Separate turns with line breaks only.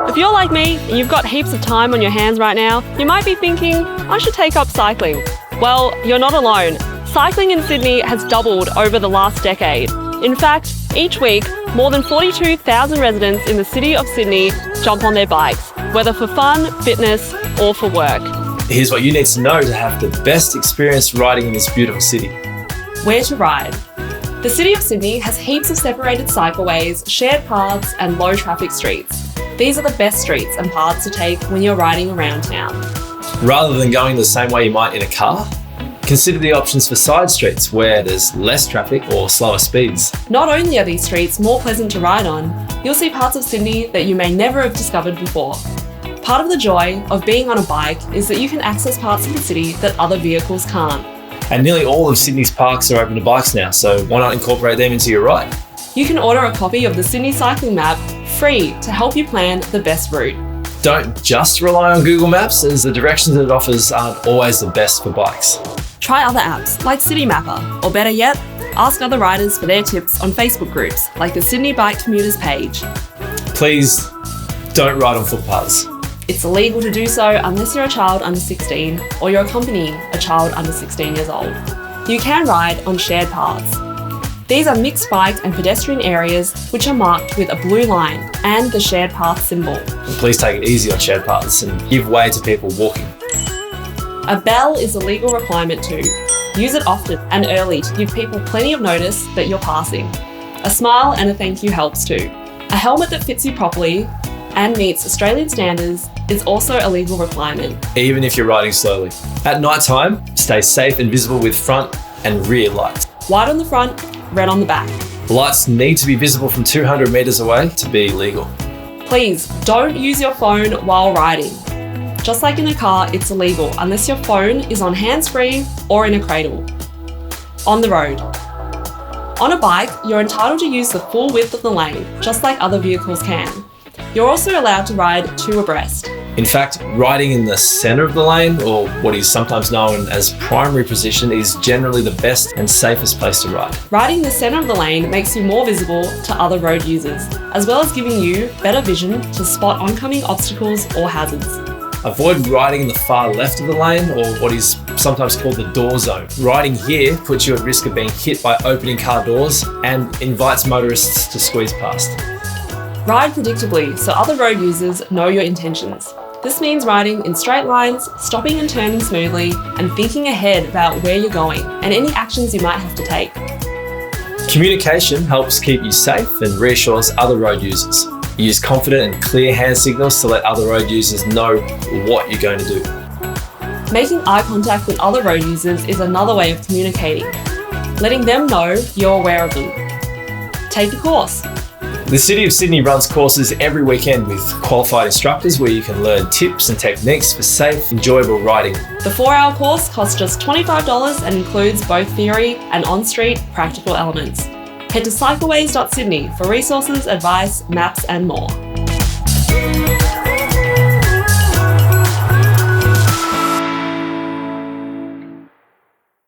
If you're like me and you've got heaps of time on your hands right now, you might be thinking, I should take up cycling. Well, you're not alone. Cycling in Sydney has doubled over the last decade. In fact, each week, more than 42,000 residents in the city of Sydney jump on their bikes, whether for fun, fitness, or for work.
Here's what you need to know to have the best experience riding in this beautiful city.
Where to ride. The city of Sydney has heaps of separated cycleways, shared paths, and low traffic streets. These are the best streets and paths to take when you're riding around town.
Rather than going the same way you might in a car, consider the options for side streets where there's less traffic or slower speeds.
Not only are these streets more pleasant to ride on, you'll see parts of Sydney that you may never have discovered before. Part of the joy of being on a bike is that you can access parts of the city that other vehicles can't.
And nearly all of Sydney's parks are open to bikes now, so why not incorporate them into your ride?
You can order a copy of the Sydney Cycling Map free to help you plan the best route.
Don't just rely on Google Maps, as the directions that it offers aren't always the best for bikes.
Try other apps like City Mapper, or better yet, ask other riders for their tips on Facebook groups like the Sydney Bike Commuters page.
Please don't ride on footpaths.
It's illegal to do so unless you're a child under 16 or you're accompanying a child under 16 years old. You can ride on shared paths. These are mixed bike and pedestrian areas which are marked with a blue line and the shared path symbol.
And please take it easy on shared paths and give way to people walking.
A bell is a legal requirement too. Use it often and early to give people plenty of notice that you're passing. A smile and a thank you helps too. A helmet that fits you properly and meets Australian standards is also a legal requirement.
Even if you're riding slowly. At night time, stay safe and visible with front and rear lights.
White on the front, red on the back.
Lights need to be visible from 200 metres away to be legal.
Please don't use your phone while riding. Just like in a car, it's illegal unless your phone is on hands-free or in a cradle. On the road. On a bike, you're entitled to use the full width of the lane, just like other vehicles can. You're also allowed to ride two abreast.
In fact, riding in the centre of the lane, or what is sometimes known as primary position, is generally the best and safest place to ride.
Riding the centre of the lane makes you more visible to other road users, as well as giving you better vision to spot oncoming obstacles or hazards.
Avoid riding in the far left of the lane, or what is sometimes called the door zone. Riding here puts you at risk of being hit by opening car doors and invites motorists to squeeze past.
Ride predictably so other road users know your intentions. This means riding in straight lines, stopping and turning smoothly, and thinking ahead about where you're going and any actions you might have to take.
Communication helps keep you safe and reassures other road users. Use confident and clear hand signals to let other road users know what you're going to do.
Making eye contact with other road users is another way of communicating, letting them know you're aware of them. Take a course.
The City of Sydney runs courses every weekend with qualified instructors where you can learn tips and techniques for safe, enjoyable riding.
The 4-hour course costs just $25 and includes both theory and on-street practical elements. Head to cycleways.sydney for resources, advice, maps and more.